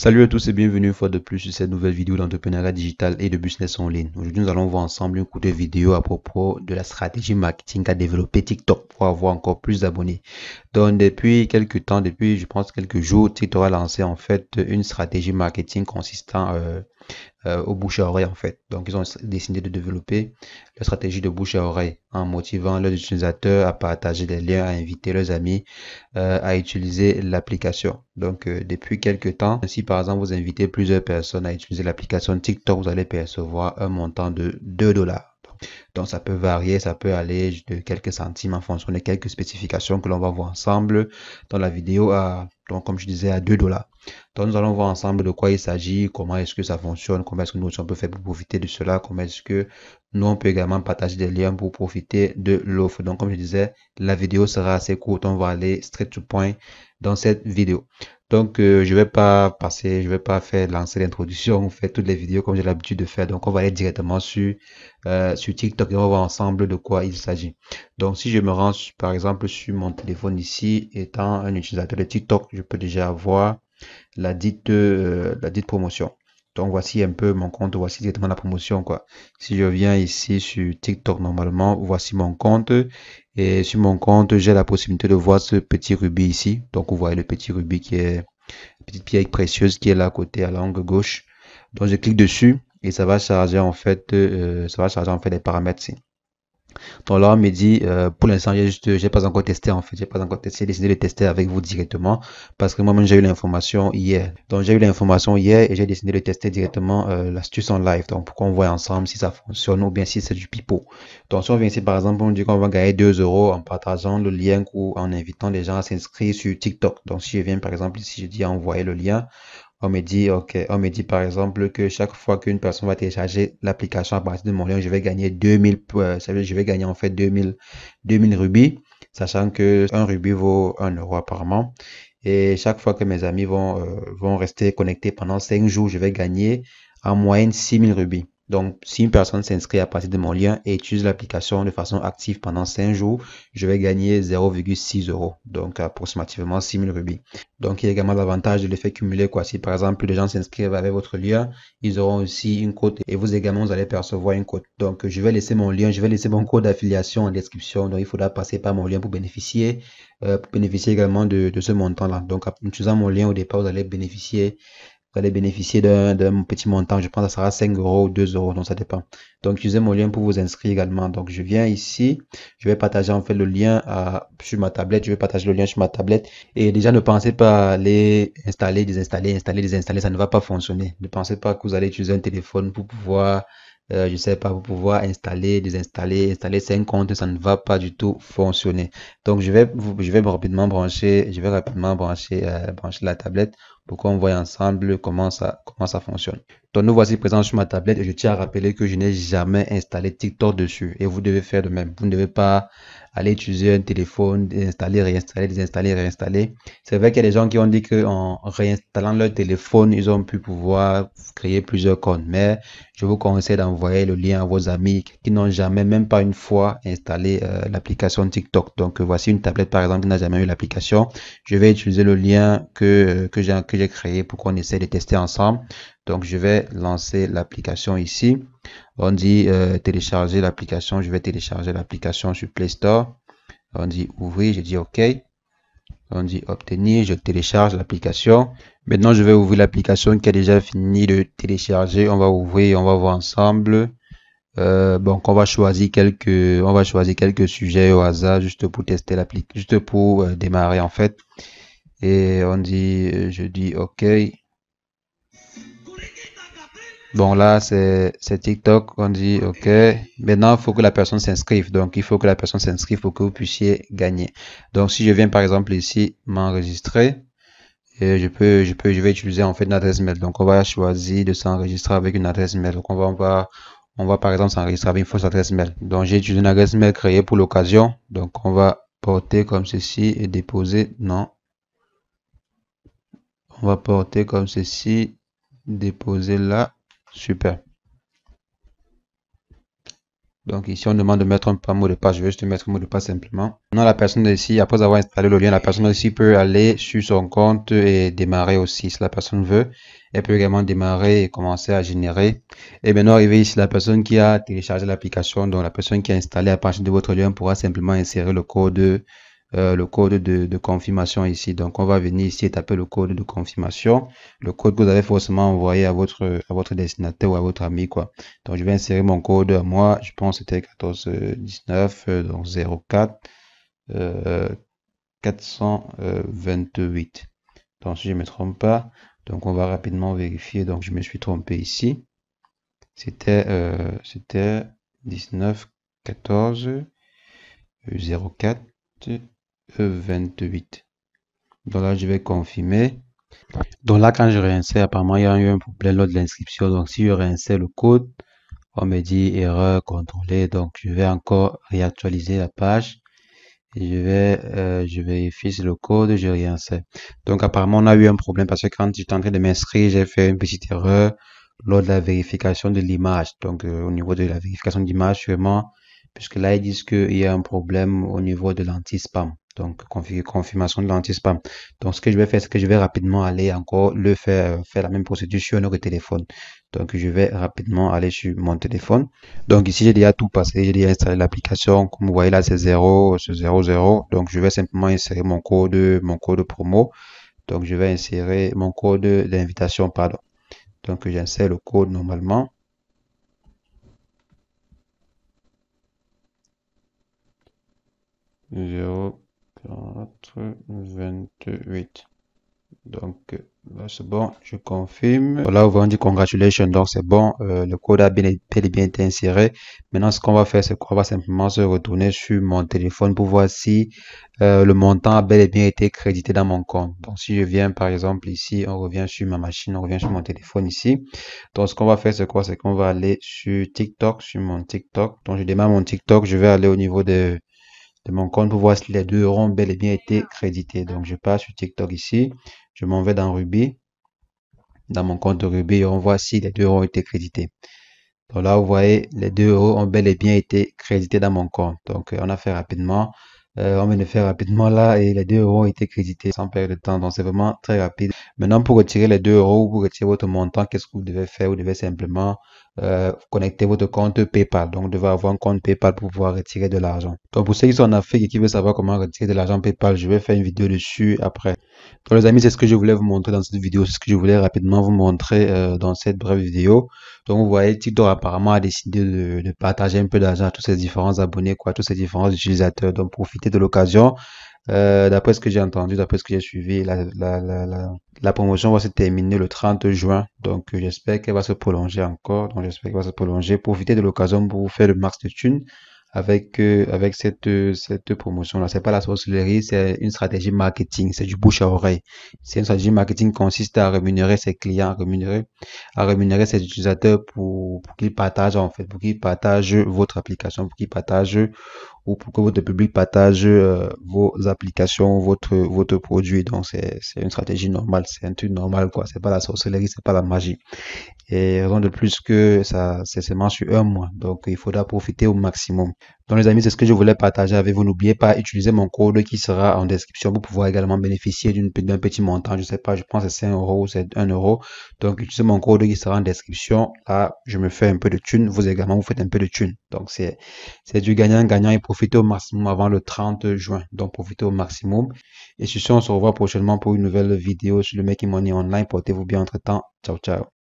Salut à tous et bienvenue une fois de plus sur cette nouvelle vidéo d'entrepreneuriat digital et de business en ligne. Aujourd'hui, nous allons voir ensemble une courte vidéo à propos de la stratégie marketing qu'a développé TikTok pour avoir encore plus d'abonnés. Donc, depuis quelques temps, depuis je pense quelques jours, TikTok a lancé en fait une stratégie marketing consistant au bouche à oreille en fait. Donc, ils ont décidé de développer la stratégie de bouche à oreille en motivant leurs utilisateurs à partager des liens, à inviter leurs amis à utiliser l'application. Donc, depuis quelques temps, si par exemple vous invitez plusieurs personnes à utiliser l'application TikTok, vous allez percevoir un montant de 2 $. Donc, ça peut varier, ça peut aller de quelques centimes en fonction de quelques spécifications que l'on va voir ensemble dans la vidéo donc, comme je disais, à 2 $. Donc, nous allons voir ensemble de quoi il s'agit, comment est-ce que ça fonctionne, comment est-ce que nous on peut faire pour profiter de cela, comment est-ce que nous on peut également partager des liens pour profiter de l'offre. Donc, comme je disais, la vidéo sera assez courte, on va aller straight to point dans cette vidéo. Donc, je vais pas faire lancer l'introduction, faire toutes les vidéos comme j'ai l'habitude de faire. Donc, on va aller directement sur TikTok et on va voir ensemble de quoi il s'agit. Donc, si je me rends, par exemple, sur mon téléphone ici, étant un utilisateur de TikTok, je peux déjà avoir la dite promotion. Donc, voici un peu mon compte, voici directement la promotion, quoi. Si je viens ici sur TikTok, normalement, voici mon compte. Et sur mon compte, j'ai la possibilité de voir ce petit rubis ici. Donc, vous voyez le petit rubis qui est une petite pierre précieuse qui est là à côté, à l'angle gauche. Donc, je clique dessus et ça va charger en fait, les paramètres ici. Donc là, on me dit, pour l'instant, j'ai pas encore testé en fait, j'ai pas encore testé, j'ai décidé de tester avec vous directement parce que moi-même j'ai eu l'information hier. Donc j'ai eu l'information hier et j'ai décidé de tester directement l'astuce en live. Donc pour qu'on voit ensemble si ça fonctionne ou bien si c'est du pipeau. Donc si on vient ici par exemple, on dit qu'on va gagner 2 € en partageant le lien ou en invitant les gens à s'inscrire sur TikTok. Donc si je viens par exemple ici, je dis envoyer le lien. On me dit, OK, on me dit par exemple que chaque fois qu'une personne va télécharger l'application à partir de mon lien, je vais gagner 2000, ça veut dire que je vais gagner en fait 2000 rubis, sachant que un rubis vaut 1 € apparemment. Et chaque fois que mes amis vont rester connectés pendant 5 jours, je vais gagner en moyenne 6000 rubis. Donc, si une personne s'inscrit à partir de mon lien et utilise l'application de façon active pendant 5 jours, je vais gagner 0,6 €. Donc, approximativement 6000 rubis. Donc, il y a également l'avantage de l'effet cumulé, quoi. Si par exemple, les gens s'inscrivent avec votre lien, ils auront aussi une cote et vous également, vous allez percevoir une cote. Donc, je vais laisser mon lien, je vais laisser mon code d'affiliation en description. Donc, il faudra passer par mon lien pour bénéficier également de ce montant-là. Donc, en utilisant mon lien au départ, vous allez bénéficier d'un petit montant. Je pense que ça sera 5 € ou 2 €, donc ça dépend. Donc, utilisez mon lien pour vous inscrire également. Donc, je viens ici, je vais partager en fait le lien sur ma tablette. Je vais partager le lien sur ma tablette. Et déjà, ne pensez pas à aller installer, désinstaller, installer, désinstaller. Ça ne va pas fonctionner. Ne pensez pas que vous allez utiliser un téléphone pour pouvoir, je sais pas, pour pouvoir installer, désinstaller, installer 5 comptes. Ça ne va pas du tout fonctionner. Donc, je vais rapidement brancher la tablette pour qu'on voit ensemble comment ça fonctionne. Donc, nous voici présents sur ma tablette et je tiens à rappeler que je n'ai jamais installé TikTok dessus et vous devez faire de même. Vous ne devez pas aller utiliser un téléphone, installer, réinstaller, désinstaller, réinstaller. C'est vrai qu'il y a des gens qui ont dit qu'en réinstallant leur téléphone, ils ont pu pouvoir créer plusieurs comptes, mais je vous conseille d'envoyer le lien à vos amis qui n'ont jamais, même pas une fois, installé l'application TikTok. Donc, voici une tablette, par exemple, qui n'a jamais eu l'application. Je vais utiliser le lien que j'ai créé pour qu'on essaie de tester ensemble. Donc, je vais lancer l'application ici. On dit télécharger l'application. Je vais télécharger l'application sur Play Store. On dit ouvrir. Je dis OK. On dit obtenir. Je télécharge l'application. Maintenant, je vais ouvrir l'application qui a déjà fini de télécharger. On va ouvrir. On va voir ensemble. Donc on va choisir quelques sujets au hasard juste pour tester l'application, juste pour démarrer en fait. Et je dis OK. Bon là c'est TikTok, on dit OK. Maintenant il faut que la personne s'inscrive. Donc il faut que la personne s'inscrive pour que vous puissiez gagner. Donc si je viens par exemple ici m'enregistrer, et je vais utiliser en fait une adresse mail. Donc on va choisir de s'enregistrer avec une adresse mail. Donc on va par exemple s'enregistrer avec une fausse adresse mail. Donc j'ai utilisé une adresse mail créée pour l'occasion. Donc on va porter comme ceci et déposer. Non. On va porter comme ceci, déposer là. Super. Donc ici, on demande de mettre un mot de passe. Je vais juste mettre un mot de passe simplement. Maintenant, la personne ici, après avoir installé le lien, la personne aussi peut aller sur son compte et démarrer aussi si la personne veut. Elle peut également démarrer et commencer à générer. Et maintenant, arrivé ici, la personne qui a téléchargé l'application, donc la personne qui a installé à partir de votre lien pourra simplement insérer le code de confirmation ici. Donc, on va venir ici et taper le code de confirmation. Le code que vous avez forcément envoyé à votre destinataire ou à votre ami, quoi. Donc, je vais insérer mon code à moi. Je pense que c'était 1419, donc 04 428. Donc, si je ne me trompe pas, donc on va rapidement vérifier. Donc, je me suis trompé ici. C'était 19 14 04 28. Donc là, je vais confirmer. Donc là, quand je réinsère, apparemment, il y a eu un problème lors de l'inscription. Donc, si je réinsère le code, on me dit erreur contrôlée. Donc, je vais encore réactualiser la page. Et je vérifie si le code, je réinsère. Donc, apparemment, on a eu un problème parce que quand j'étais en train de m'inscrire, j'ai fait une petite erreur lors de la vérification de l'image. Donc, au niveau de la vérification d'image, sûrement, puisque là, ils disent qu'il y a un problème au niveau de l'anti-spam. Donc, confirmation de l'anti-spam. Donc, ce que je vais faire, c'est que je vais rapidement aller encore faire la même procédure sur un autre téléphone. Donc, je vais rapidement aller sur mon téléphone. Donc, ici, j'ai déjà tout passé. J'ai déjà installé l'application. Comme vous voyez là, c'est 0. Donc, je vais simplement insérer mon code promo. Donc, je vais insérer mon code d'invitation, pardon. Donc, j'insère le code normalement. 0428. Donc, là, c'est bon, je confirme. Là, on dit congratulations, donc c'est bon, le code a bel et bien été inséré. Maintenant, ce qu'on va faire, c'est qu'on va simplement se retourner sur mon téléphone pour voir si le montant a bel et bien été crédité dans mon compte. Donc, si je viens, par exemple, ici, on revient sur ma machine, on revient sur mon téléphone ici. Donc, ce qu'on va faire, c'est quoi? C'est qu'on va aller sur TikTok, sur mon TikTok. Donc, je démarre mon TikTok, je vais aller au niveau de mon compte pour voir si les 2 euros ont bel et bien été crédités. Donc, je passe sur TikTok ici. Je m'en vais dans Ruby, dans mon compte de Ruby, et on voit si les 2 euros ont été crédités. Donc là, vous voyez, les 2 euros ont bel et bien été crédités dans mon compte. Donc, on a fait rapidement. On vient de faire rapidement là et les 2 euros ont été crédités sans perdre de temps. Donc, c'est vraiment très rapide. Maintenant, pour retirer les 2 euros ou pour retirer votre montant, qu'est-ce que vous devez faire? Vous devez simplement connecter votre compte PayPal. Donc, vous devez avoir un compte PayPal pour pouvoir retirer de l'argent. Donc, pour ceux qui sont en Afrique et qui veulent savoir comment retirer de l'argent PayPal, je vais faire une vidéo dessus après. Donc, les amis, c'est ce que je voulais vous montrer dans cette vidéo. C'est ce que je voulais rapidement vous montrer dans cette brève vidéo. Donc, vous voyez, TikTok apparemment a décidé de partager un peu d'argent à tous ses différents abonnés, quoi, à tous ses différents utilisateurs. Donc, profitez de l'occasion. D'après ce que j'ai entendu, d'après ce que j'ai suivi, la promotion va se terminer le 30 juin. Donc, j'espère qu'elle va se prolonger encore. Donc, j'espère qu'elle va se prolonger. Profitez de l'occasion pour vous faire le max de thunes avec cette promotion-là. C'est pas la sorcellerie, c'est une stratégie marketing. C'est du bouche à oreille. C'est une stratégie marketing qui consiste à rémunérer ses clients, à rémunérer ses utilisateurs pour qu'ils partagent, en fait, pour qu'ils partagent votre application, pour qu'ils partagent ou pour que votre public partage vos applications, votre produit. Donc, c'est une stratégie normale, c'est un truc normal, quoi. C'est pas la sorcellerie, c'est pas la magie. Et raison de plus que ça, c'est seulement sur un mois. Donc, il faudra profiter au maximum. Donc, les amis, c'est ce que je voulais partager avec vous. N'oubliez pas, utiliser mon code qui sera en description pour pouvoir également bénéficier d'un petit montant. Je sais pas, je pense que c'est 5 euros ou c'est 1 euro. Donc, utilisez mon code qui sera en description. Là, je me fais un peu de thunes. Vous également, vous faites un peu de thunes. Donc, c'est du gagnant-gagnant et profitez au maximum avant le 30 juin. Donc, profitez au maximum. Et sur ce, on se revoit prochainement pour une nouvelle vidéo sur le Making Money Online. Portez-vous bien entre temps. Ciao, ciao.